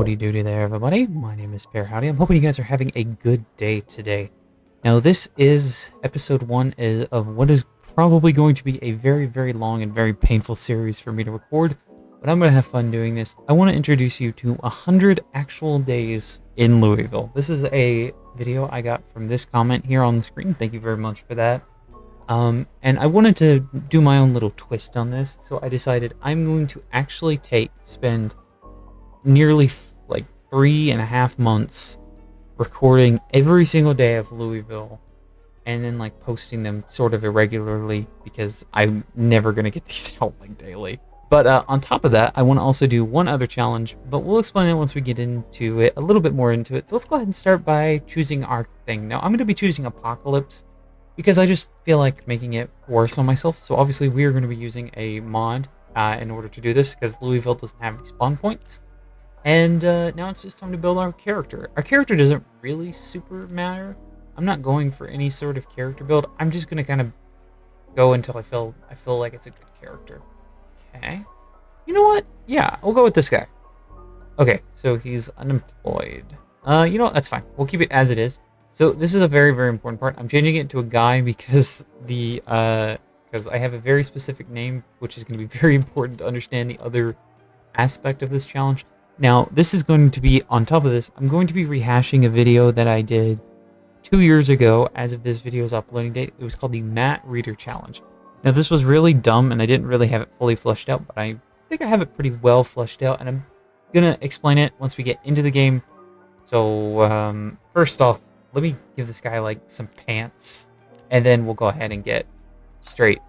Howdy doody there, everybody. My name is Pear. Howdy. I'm hoping you guys are having a good day today. Now, this is episode 1 of what is probably going to be a very, very long and very painful series for me to record, but I'm going to have fun doing this. I want to introduce you to 100 actual days in Louisville. This is a video I got from this comment here on the screen. Thank you very much for that. And I wanted to do my own little twist on this, so I decided I'm going to actually spend nearly like 3.5 months recording every single day of Louisville and then like posting them sort of irregularly because I'm never going to get these out like daily. But on top of that, I want to also do one other challenge, but we'll explain it once we get into it, a little bit more into it. So let's go ahead and start by choosing our thing. Now, I'm going to be choosing Apocalypse because I just feel like making it worse on myself. So obviously we are going to be using a mod in order to do this because Louisville doesn't have any spawn points. And now it's just time to build our character. Our character doesn't really super matter. I'm not going for any sort of character build. I'm just going to kind of go until I feel like it's a good character. Okay. You know what? Yeah, we'll go with this guy. Okay, so he's unemployed. You know what? That's fine. We'll keep it as it is. So this is a very, very important part. I'm changing it to a guy because I have a very specific name, which is going to be very important to understand the other aspect of this challenge. Now, this is going to be, on top of this, I'm going to be rehashing a video that I did 2 years ago as of this video's uploading date. It was called the Matt Reader Challenge. Now, this was really dumb, and I didn't really have it fully fleshed out, but I think I have it pretty well fleshed out, and I'm going to explain it once we get into the game. So, first off, let me give this guy, like, some pants, and then we'll go ahead and get straight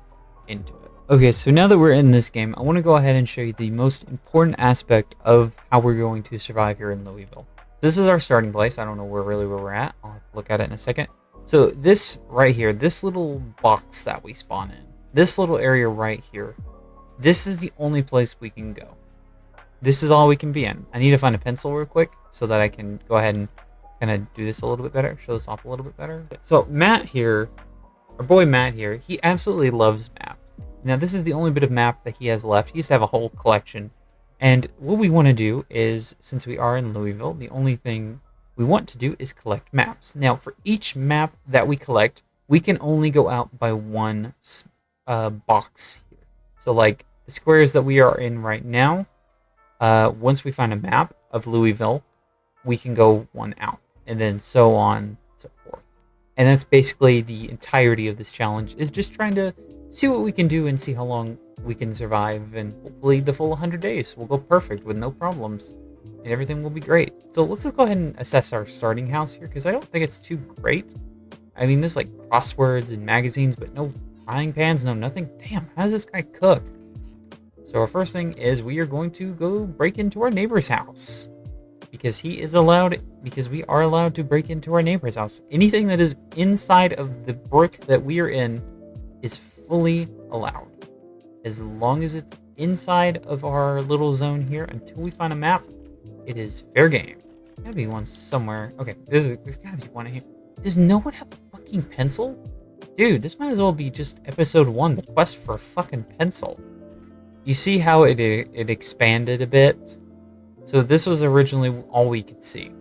into it. Okay, so now that we're in this game, I want to go ahead and show you the most important aspect of how we're going to survive here in Louisville. This is our starting place. I don't know where we're at. I'll have to look at it in a second. So this right here, this little box that we spawn in, this little area right here, this is the only place we can go. This is all we can be in. I need to find a pencil real quick so that I can go ahead and kind of do this a little bit better, show this off a little bit better. So Matt here, our boy Matt here, he absolutely loves maps. Now, this is the only bit of map that he has left. He used to have a whole collection. And what we want to do is, since we are in Louisville, the only thing we want to do is collect maps. Now, for each map that we collect, we can only go out by one box here. So, like, the squares that we are in right now, once we find a map of Louisville, we can go one out. And then so on, so forth. And that's basically the entirety of this challenge, is just trying to see what we can do and see how long we can survive, and hopefully the full 100 days will go perfect with no problems and everything will be great. So let's just go ahead and assess our starting house here, because I don't think it's too great. I mean, there's like crosswords and magazines, but no frying pans, no nothing. Damn, how does this guy cook? So our first thing is we are going to go break into our neighbor's house, because we are allowed to break into our neighbor's house. Anything that is inside of the brick that we are in is fully allowed, as long as it's inside of our little zone here. Until we find a map, it is fair game. Gotta be one somewhere. Okay, there's gotta be one in here. Does no one have a fucking pencil? Dude, this might as well be just episode 1, the quest for a fucking pencil. You see how it expanded a bit? So this was originally all we could see.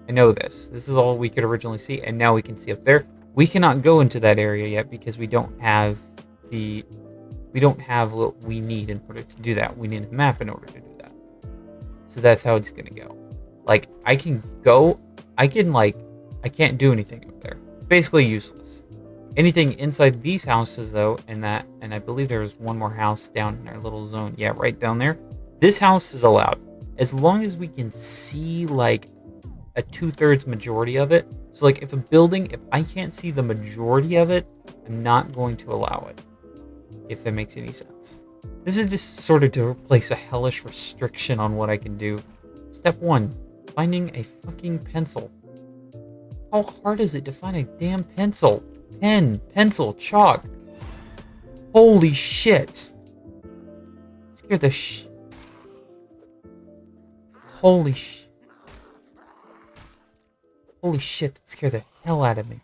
I know this. This is all we could originally see, and now we can see up there. We cannot go into that area yet because we don't have what we need in order to do that. We need a map in order to do that. So that's how it's gonna go. Like, I can't do anything up there. It's basically useless. Anything inside these houses though, and I believe there's one more house down in our little zone. Yeah, right down there. This house is allowed, as long as we can see like a 2/3 majority of it. So like if I can't see the majority of it, I'm not going to allow it, if that makes any sense. This is just sort of to place a hellish restriction on what I can do. Step 1, finding a fucking pencil. How hard is it to find a damn pencil? Pen, pencil, chalk. Holy shit. Scared the Holy shit, that scared the hell out of me.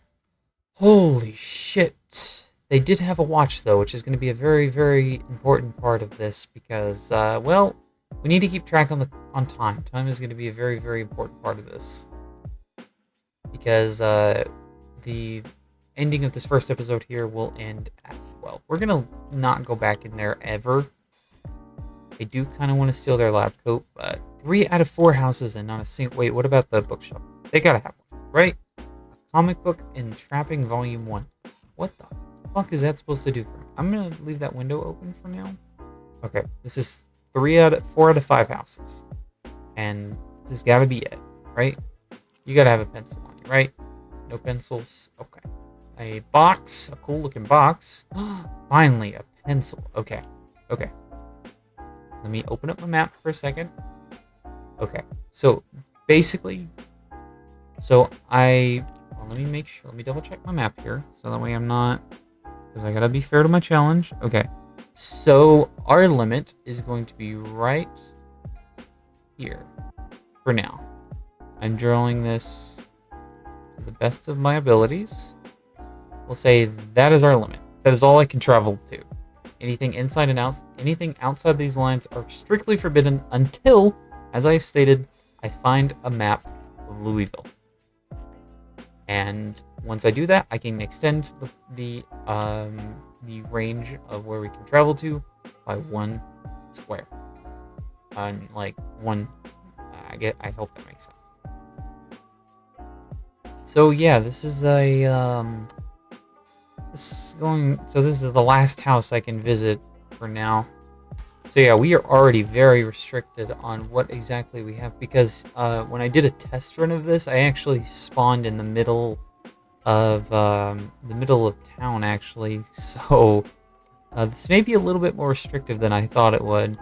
Holy shit. They did have a watch, though, which is going to be a very, very important part of this because, well, we need to keep track on on time. Time is going to be a very, very important part of this. Because the ending of this first episode here will end at 12. We're going to not go back in there ever. I do kind of want to steal their lab coat, but 3 out of 4 houses and not a single... Wait, what about the bookshelf? They gotta have one, right? A comic book in Trapping Volume 1. What the fuck is that supposed to do for me? I'm gonna leave that window open for now. Okay, this is 4 out of 5 houses. And this has gotta be it, right? You gotta have a pencil on you, right? No pencils? Okay. A box, a cool looking box. Finally, a pencil. Okay, okay. Let me open up my map for a second. Okay, so basically, well, let me make sure, let me double check my map here, so that way I'm not, because I gotta be fair to my challenge. Okay, so our limit is going to be right here for now. I'm drawing this to the best of my abilities. We'll say that is our limit. That is all I can travel to. Anything inside and out, anything outside these lines are strictly forbidden until, as I stated, I find a map of Louisville. And once I do that, I can extend the range of where we can travel to by 1 square. Like 1. I hope that makes sense. So yeah, this is a this is the last house I can visit for now. So yeah, we are already very restricted on what exactly we have, because when I did a test run of this, I actually spawned in the middle of town actually. So this may be a little bit more restrictive than I thought it would.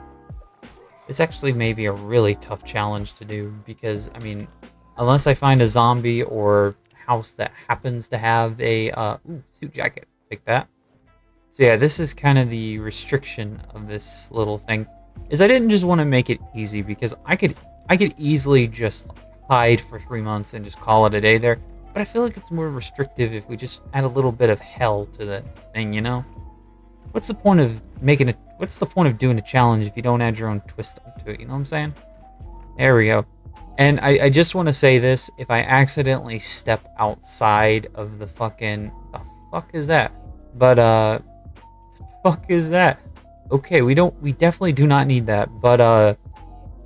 This actually may be a really tough challenge to do, because I mean, unless I find a zombie or house that happens to have a suit jacket, like that. So yeah, this is kind of the restriction of this little thing, is I didn't just want to make it easy, because I could easily just hide for 3 months and just call it a day there, but I feel like it's more restrictive if we just add a little bit of hell to the thing, you know? What's the point of doing a challenge if you don't add your own twist onto it, you know what I'm saying? There we go. And I just want to say this, if I accidentally step outside of the fucking... The fuck is that? But, the fuck is that? Okay, we definitely do not need that, but,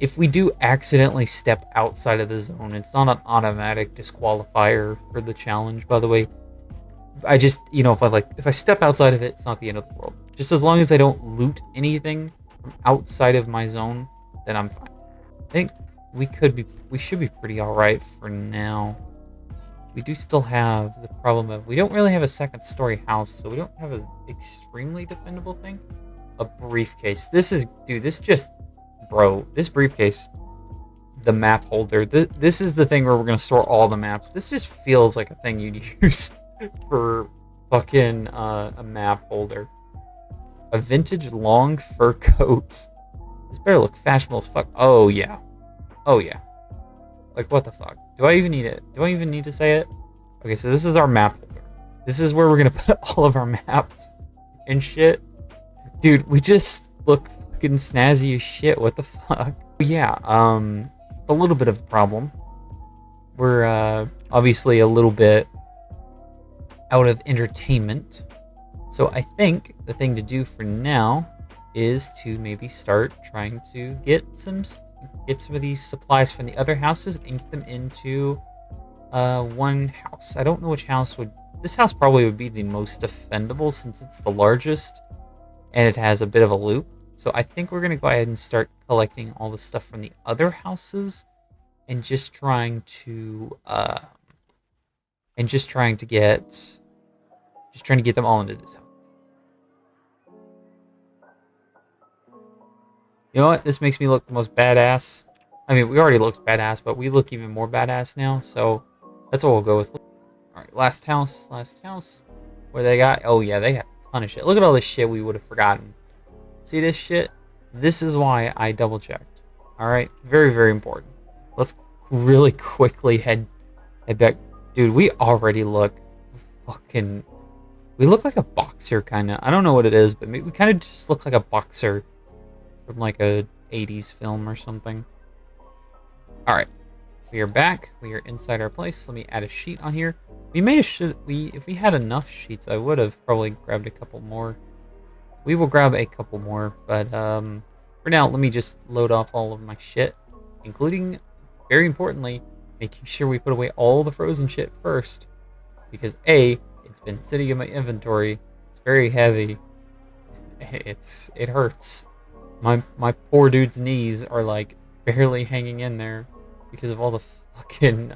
if we do accidentally step outside of the zone, it's not an automatic disqualifier for the challenge, by the way. I just, you know, if I step outside of it, it's not the end of the world. Just as long as I don't loot anything from outside of my zone, then I'm fine. I think we should be pretty alright for now. We do still have the problem of, we don't really have a second story house, so we don't have an extremely defendable thing. A briefcase. This briefcase, the map holder, this is the thing where we're going to store all the maps. This just feels like a thing you'd use for fucking a map holder. A vintage long fur coat. This better look fashionable as fuck. Oh yeah. Oh yeah. Like, what the fuck? Do I even need it? Do I even need to say it? Okay, so this is our map holder. This is where we're gonna put all of our maps and shit. Dude, we just look fucking snazzy as shit. What the fuck? Yeah, it's a little bit of a problem. We're, obviously a little bit out of entertainment. So I think the thing to do for now is to maybe start trying to get some of these supplies from the other houses and get them into one house. I don't know which house this house probably would be the most defendable, since it's the largest and it has a bit of a loop. So I think we're gonna go ahead and start collecting all the stuff from the other houses and just trying to get them all into this house. You know what? This makes me look the most badass. I mean, we already looked badass, but we look even more badass now, so that's what we'll go with. Alright, last house. What they got? Oh yeah, they got a ton of shit. Look at all this shit we would have forgotten. See this shit? This is why I double checked. Alright? Very, very important. Let's really quickly head back. Dude, we already look fucking... We look like a boxer, kind of. I don't know what it is, but we kind of just look like a boxer from like a 80s film or something. All right, we are back. We are inside our place. Let me add a sheet on here. We may have if we had enough sheets, I would have probably grabbed a couple more. We will grab a couple more, but for now, let me just load off all of my shit, including, very importantly, making sure we put away all the frozen shit first, because A, it's been sitting in my inventory. It's very heavy. It hurts. My poor dude's knees are like barely hanging in there because of all the fucking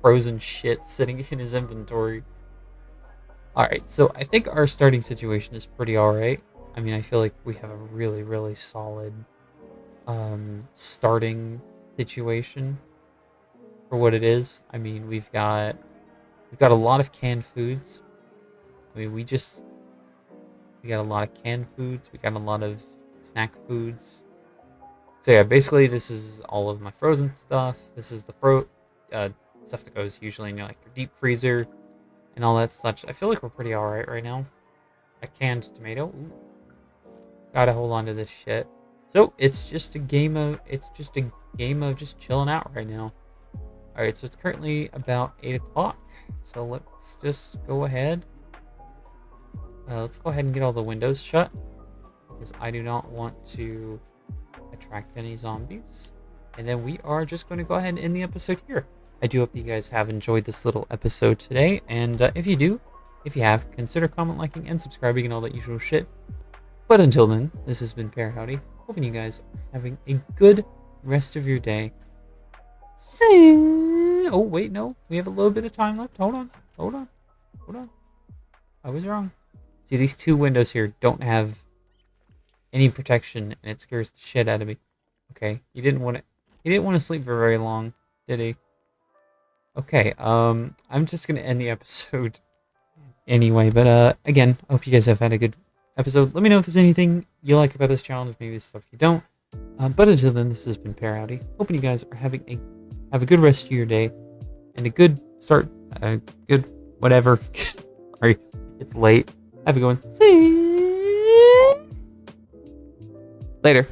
frozen shit sitting in his inventory. Alright, so I think our starting situation is pretty alright. I mean, I feel like we have a really, really solid starting situation for what it is. I mean, we've got a lot of canned foods. I mean, we got a lot of canned foods. We got a lot of snack foods. So yeah, basically this is all of my frozen stuff. This is the stuff that goes usually in like your deep freezer and all that such. I feel like we're pretty alright right now. A canned tomato. Ooh. Gotta hold on to this shit. So it's just a game of just chilling out right now. Alright, so it's currently about 8 o'clock. So let's just go ahead. Let's go ahead and get all the windows shut, because I do not want to attract any zombies. And then we are just going to go ahead and end the episode here. I do hope that you guys have enjoyed this little episode today. And if you have, consider comment, liking, and subscribing and all that usual shit. But until then, this has been Pear Howdy. Hoping you guys are having a good rest of your day. Oh, wait, no. We have a little bit of time left. Hold on. I was wrong. See, these two windows here don't have any protection, and it scares the shit out of me. Okay, he didn't want to sleep for very long, did he? Okay, I'm just gonna end the episode anyway. But again, I hope you guys have had a good episode. Let me know if there's anything you like about this challenge, maybe stuff you don't. But until then, this has been Pear Howdy. Hoping you guys are have a good rest of your day and a good start. Good whatever. Sorry, it's late. Have a good one. See you later.